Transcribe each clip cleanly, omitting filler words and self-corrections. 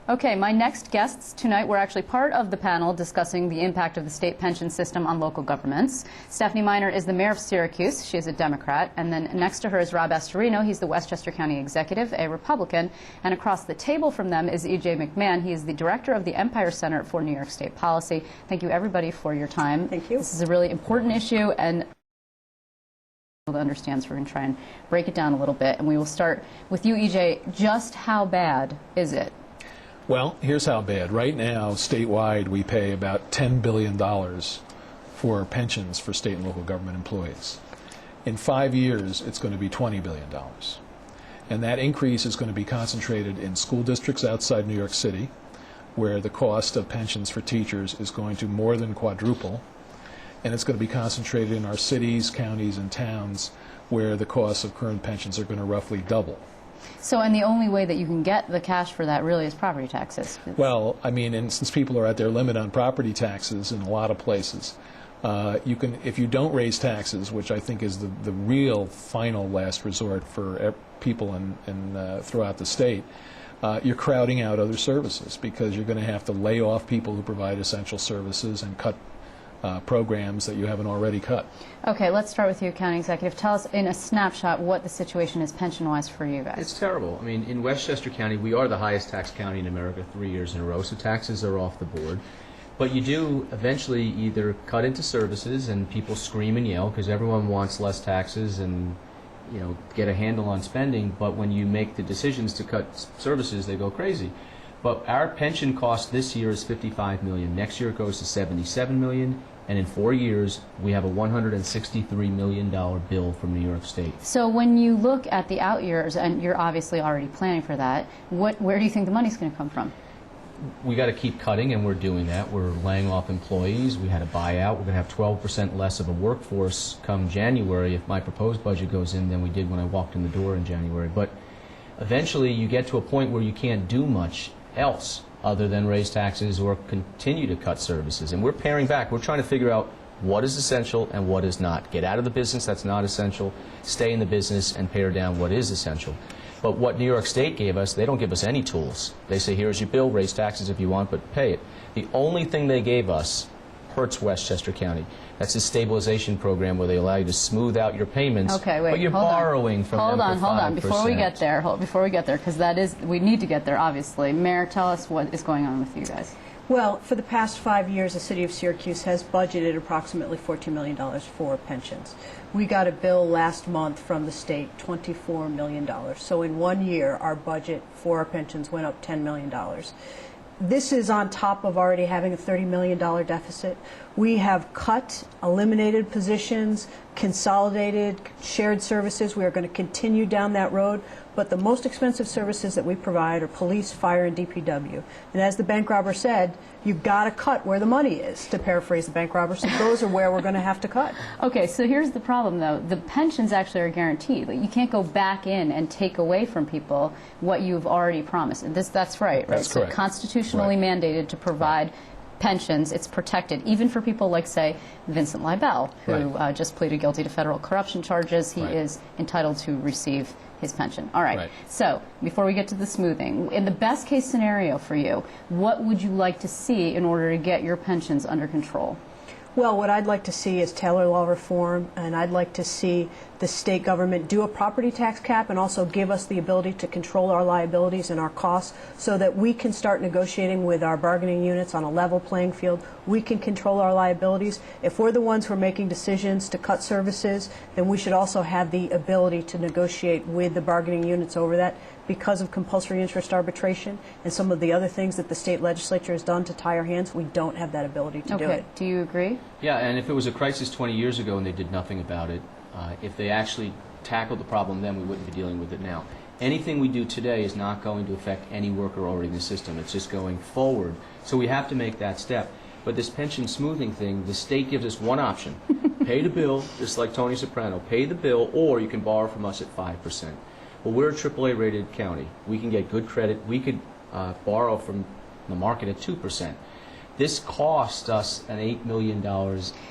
Okay, my next guests tonight were actually part of the panel discussing the impact of the state pension system on local governments. Stephanie Miner is the mayor of Syracuse. She is a Democrat. And then next to her is Rob Astorino. He's the Westchester County executive, a Republican. And across the table from them is E.J. McMahon. He is the director of the Empire Center for New York State Policy. Thank you, everybody, for your time. Thank you. This is a really important issue and to understand, so we're going to try and break it down a little bit. And we will start with you, E.J. Just how bad is it? Well, here's how bad. Right now, statewide, we pay about $10 billion for pensions for state and local government employees. In 5 years, it's going to be $20 billion. And that increase is going to be concentrated in school districts outside New York City, where the cost of pensions for teachers is going to more than quadruple. And it's going to be concentrated in our cities, counties, and towns, where the costs of current pensions are going to roughly double. So, and the only way that you can get the cash for that really is property taxes. Well, I mean, and since people are at their limit on property taxes in a lot of places, you can, if you don't raise taxes, which I think is the real final last resort for people throughout the state, you're crowding out other services because you're going to have to lay off people who provide essential services and cut programs that you haven't already cut. Okay, let's start with you, County Executive. Tell us in a snapshot what the situation is pension-wise for you guys. It's terrible. I mean, in Westchester County, we are the highest tax county in America 3 years in a row, so taxes are off the board. But you do eventually either cut into services and people scream and yell because everyone wants less taxes and, you know, get a handle on spending, but when you make the decisions to cut services, they go crazy. But our pension cost this year is $55 million. Next year it goes to $77 million. And in 4 years, we have a $163 million bill from New York State. So when you look at the out years, and you're obviously already planning for that, where do you think the money's going to come from? We got to keep cutting, and we're doing that. We're laying off employees. We had a buyout. We're going to have 12% less of a workforce come January if my proposed budget goes in than we did when I walked in the door in January. But eventually, you get to a point where you can't do much else other than raise taxes or continue to cut services. And we're paring back. We're trying to figure out what is essential and what is not. Get out of the business that's not essential, stay in the business, and pare down what is essential. But what New York State gave us, they don't give us any tools. They say, here's your bill, raise taxes if you want, but pay it. The only thing they gave us hurts Westchester County. That's a stabilization program where they allow you to smooth out your payments, okay, wait, but you're borrowing from them for 5%. Hold on, before we get there, because that is, we need to get there, obviously. Mayor, tell us what is going on with you guys. Well, for the past 5 years, the city of Syracuse has budgeted approximately $14 million for pensions. We got a bill last month from the state, $24 million. So in 1 year, our budget for our pensions went up $10 million. This is on top of already having a $30 million deficit. We have cut, eliminated positions, consolidated, shared services. We are going to continue down that road. But the most expensive services that we provide are police, fire, and DPW. And as the bank robber said, you've got to cut where the money is, to paraphrase the bank robber. So those are where we're going to have to cut. Okay, so here's the problem, though. The pensions actually are guaranteed. You can't go back in and take away from people what you've already promised. And that's right? That's correct. So constitutionally mandated to provide pensions. It's protected, even for people like, say, Vincent Leibel, who just pleaded guilty to federal corruption charges. He is entitled to receive his pension. All right. So before we get to the smoothing, in the best case scenario for you, what would you like to see in order to get your pensions under control? Well, what I'd like to see is Taylor law reform, and I'd like to see the state government do a property tax cap and also give us the ability to control our liabilities and our costs so that we can start negotiating with our bargaining units on a level playing field. We can control our liabilities. If we're the ones who are making decisions to cut services, then we should also have the ability to negotiate with the bargaining units over that. Because of compulsory interest arbitration and some of the other things that the state legislature has done to tie our hands, we don't have that ability to do it. Do you agree? Yeah, and if it was a crisis 20 years ago and they did nothing about it, if they actually tackled the problem then, we wouldn't be dealing with it now. Anything we do today is not going to affect any worker already in the system. It's just going forward. So we have to make that step. But this pension smoothing thing, the state gives us one option. Pay the bill, just like Tony Soprano. Pay the bill, or you can borrow from us at 5%. Well, we're a AAA rated county. We can get good credit. We could borrow from the market at 2%. This cost us an $8 million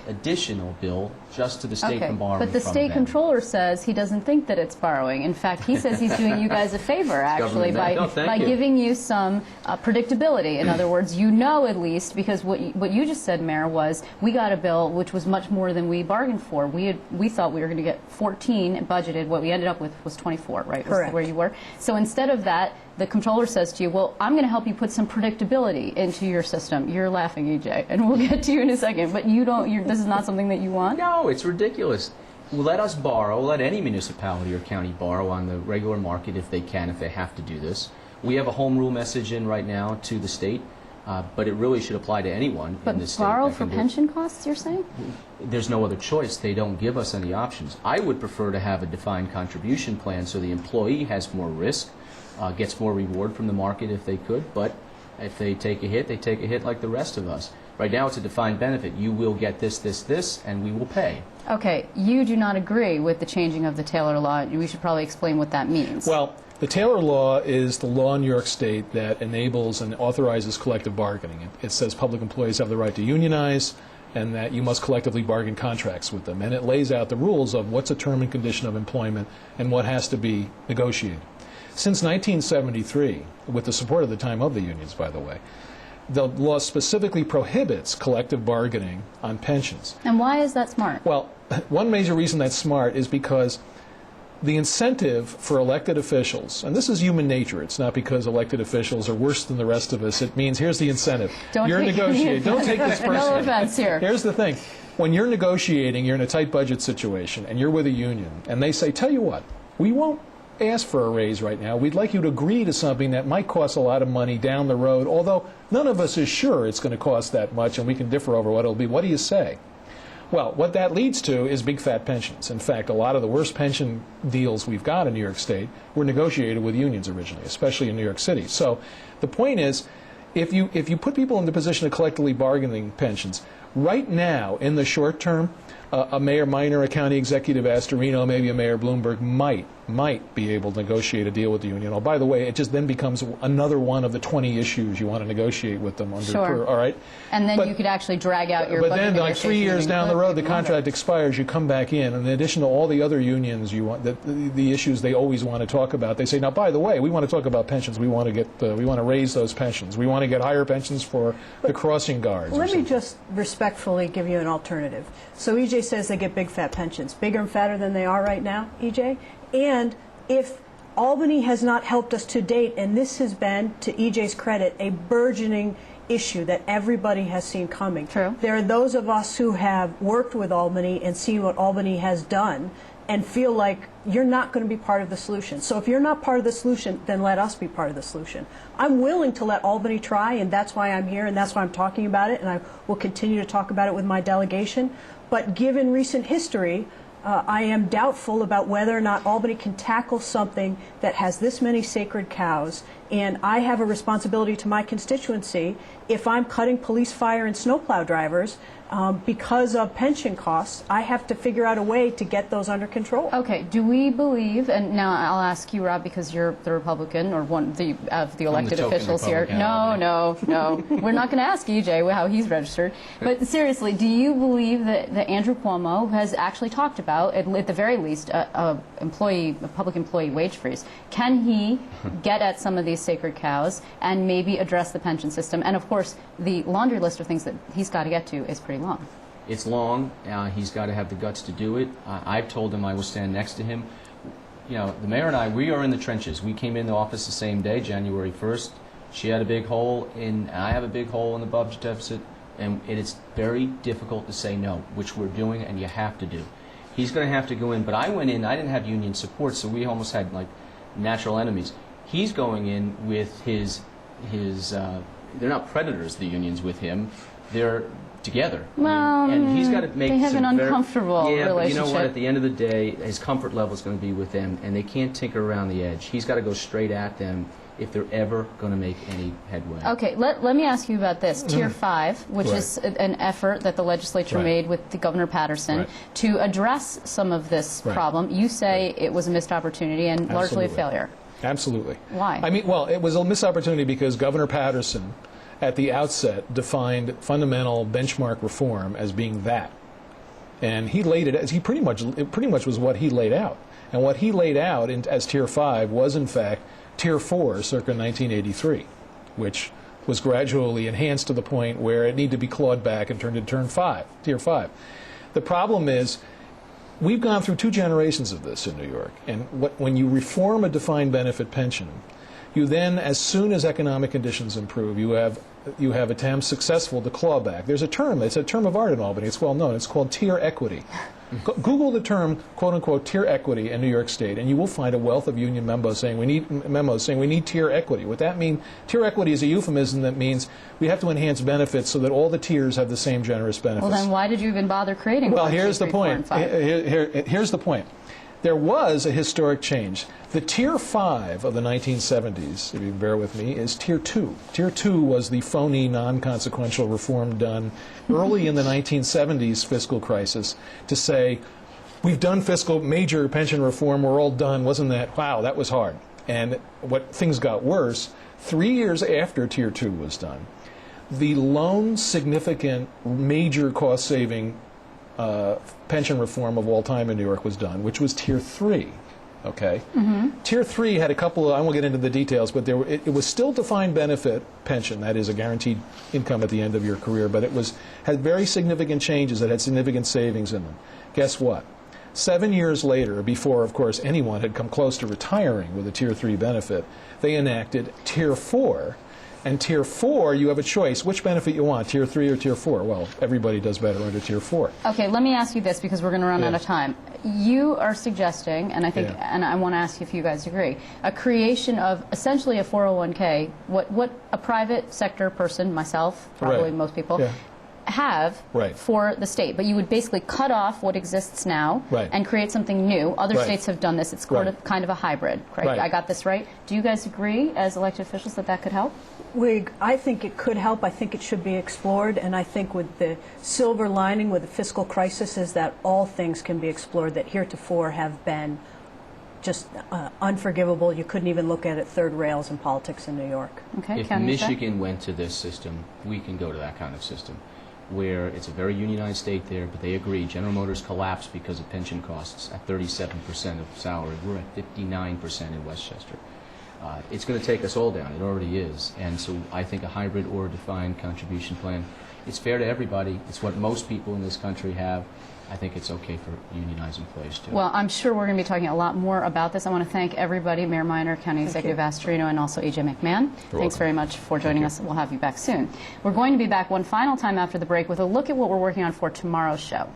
additional bill just to the state Okay, from borrowing but the from state them. controller says he doesn't think that it's borrowing. In fact, he says he's doing you guys a favor, actually, government. No, thank by you. giving you some predictability. In other words, you know at least, because what you just said, Mayor, was we got a bill which was much more than we bargained for. We thought we were going to get 14 budgeted. What we ended up with was 24, right? Was Correct. where you were. So instead of that, the controller says to you, well, I'm going to help you put some predictability into your system. You're laughing, EJ, and we'll get to you in a second. But you don't. This is not something that you want. No, it's ridiculous. Let us borrow, let any municipality or county borrow on the regular market if they can, if they have to do this. We have a home rule message in right now to the state, but it really should apply to anyone in the But state. borrow that for can do it. pension costs, you're saying? There's no other choice. They don't give us any options. I would prefer to have a defined contribution plan so the employee has more risk, gets more reward from the market if they could, but if they take a hit, they take a hit like the rest of us. Right now it's a defined benefit. You will get this, this, this, and we will pay. Okay, you do not agree with the changing of the Taylor law. We should probably explain what that means. Well, the Taylor Law is the law in New York State that enables and authorizes collective bargaining. It says public employees have the right to unionize and that you must collectively bargain contracts with them. And it lays out the rules of what's a term and condition of employment and what has to be negotiated. Since 1973, with the support at the time of the unions, by the way, the law specifically prohibits collective bargaining on pensions. And why is that smart? Well, one major reason that's smart is because the incentive for elected officials, and this is human nature, it's not because elected officials are worse than the rest of us, it means here's the incentive. You're negotiating. Don't take this personally. No offense here. Here's the thing. When you're negotiating, you're in a tight budget situation, and you're with a union, and they say, tell you what, we won't ask for a raise right now. We'd like you to agree to something that might cost a lot of money down the road, although none of us is sure it's going to cost that much, and we can differ over what it'll be. What do you say? Well, what that leads to is big fat pensions. In fact, a lot of the worst pension deals we've got in New York State were negotiated with unions originally, especially in New York City. So the point is, if you put people in the position of collectively bargaining pensions, right now, in the short term, a Mayor Minor, a county executive Astorino, maybe a Mayor Bloomberg might be able to negotiate a deal with the union. Oh, by the way, it just then becomes another one of the 20 issues you want to negotiate with them under. Sure. All right. And then But- you could actually drag out your But budget then, like 3 negotiations years and down the let road, the people longer. contract expires. You come back in, and in addition to all the other unions, you want the issues they always want to talk about. They say, now, by the way, we want to talk about pensions. We want to raise those pensions. We want to get higher pensions for the crossing guards. or Let me something. just respectfully give you an alternative. So EJ says they get big fat pensions, bigger and fatter than they are right now, EJ. And if Albany has not helped us to date, and this has been, to EJ's credit, a burgeoning issue that everybody has seen coming. True. There are those of us who have worked with Albany and seen what Albany has done and feel like you're not going to be part of the solution. So if you're not part of the solution, then let us be part of the solution. I'm willing to let Albany try, and that's why I'm here, and that's why I'm talking about it, and I will continue to talk about it with my delegation. But given recent history, I am doubtful about whether or not Albany can tackle something that has this many sacred cows, and I have a responsibility to my constituency. If I'm cutting police, fire, and snowplow drivers because of pension costs, I have to figure out a way to get those under control. Okay, do we believe, and now I'll ask you, Rob, because you're the Republican or one of the elected token officials here. Republican, No. We're not going to ask EJ how he's registered. But seriously, do you believe that Andrew Cuomo has actually talked about, at the very least, a public employee wage freeze? Can he get at some of these sacred cows and maybe address the pension system? And of course, the laundry list of things that he's got to get to is pretty long. It's long. He's got to have the guts to do it. I've told him I will stand next to him. You know, the mayor and I, we are in the trenches. We came in the office the same day, January 1st. She had a big hole and I have a big hole in the budget deficit, and it is very difficult to say no, which we're doing and you have to do. He's going to have to go in, but I went in, I didn't have union support, so we almost had like natural enemies. He's going in with his they're not predators, the unions with him. They're together. Well, and he's got to make they have some an uncomfortable yeah, but you know what? relationship. At the end of the day, his comfort level is going to be with them, and they can't tinker around the edge. He's got to go straight at them if they're ever going to make any headway. Okay, let me ask you about this. Tier 5, which Right. is an effort that the legislature Right. made with the Governor Patterson Right. to address some of this Right. problem. You say it was a missed opportunity and largely a Absolutely. failure. Absolutely. Why? I mean, well, it was a missed opportunity because Governor Patterson at the outset, defined fundamental benchmark reform as being that. And he laid it as it pretty much was what he laid out. And what he laid out as Tier 5 was, in fact, Tier 4 circa 1983, which was gradually enhanced to the point where it needed to be clawed back and turned into Tier 5. The problem is, we've gone through 2 generations of this in New York, and when you reform a defined benefit pension, you then, as soon as economic conditions improve, you have attempts successful to claw back. There's a term, it's a term of art in Albany, it's well known, it's called tier equity. Google the term, quote unquote, tier equity in New York State, and you will find a wealth of union memos saying we need tier equity. What that means, tier equity is a euphemism that means we have to enhance benefits so that all the tiers have the same generous benefits. Well, then why did you even bother creating Well, 1, 2, here's 3, the 4, point. and 5? Here's the point. There was a historic change. The Tier 5 of the 1970s, if you bear with me, is Tier 2. Tier 2 was the phony, non-consequential reform done early in the 1970s fiscal crisis to say, we've done fiscal major pension reform, we're all done. Wasn't that, wow, that was hard. And things got worse. 3 years after Tier 2 was done, the lone significant major cost-saving pension reform of all time in New York was done, which was Tier 3. Okay? Tier 3 had a couple of, I won't get into the details, but it was still defined benefit pension, that is a guaranteed income at the end of your career, but it had very significant changes that had significant savings in them. Guess what? 7 years later, before, of course, anyone had come close to retiring with a Tier 3 benefit, they enacted Tier 4. And Tier 4, you have a choice. Which benefit you want, Tier 3 or Tier 4? Well, everybody does better under Tier 4. Okay, let me ask you this because we're going to run out of time. You are suggesting, and I think, and I want to ask if you guys agree, a creation of essentially a 401k, what a private sector person, myself, probably most people, have for the state. But you would basically cut off what exists now and create something new. Other states have done this. It's kind of a hybrid, right? I got this right? Do you guys agree as elected officials that that could help? I think it could help. I think it should be explored. And I think with the silver lining with the fiscal crisis is that all things can be explored that heretofore have been just unforgivable. You couldn't even look at it third rails in politics in New York. Okay, if Michigan went to this system, we can go to that kind of system, where it's a very unionized state there, but they agree. General Motors collapsed because of pension costs at 37% of salary. We're at 59% in Westchester. It's going to take us all down. It already is. And so I think a hybrid or a defined contribution plan, it's fair to everybody. It's what most people in this country have. I think it's okay for unionized employees too. Well, I'm sure we're going to be talking a lot more about this. I want to thank everybody, Mayor Miner, County Executive Astorino, and also A.J. McMahon. Thanks very much for joining us. We'll have you back soon. We're going to be back one final time after the break with a look at what we're working on for tomorrow's show.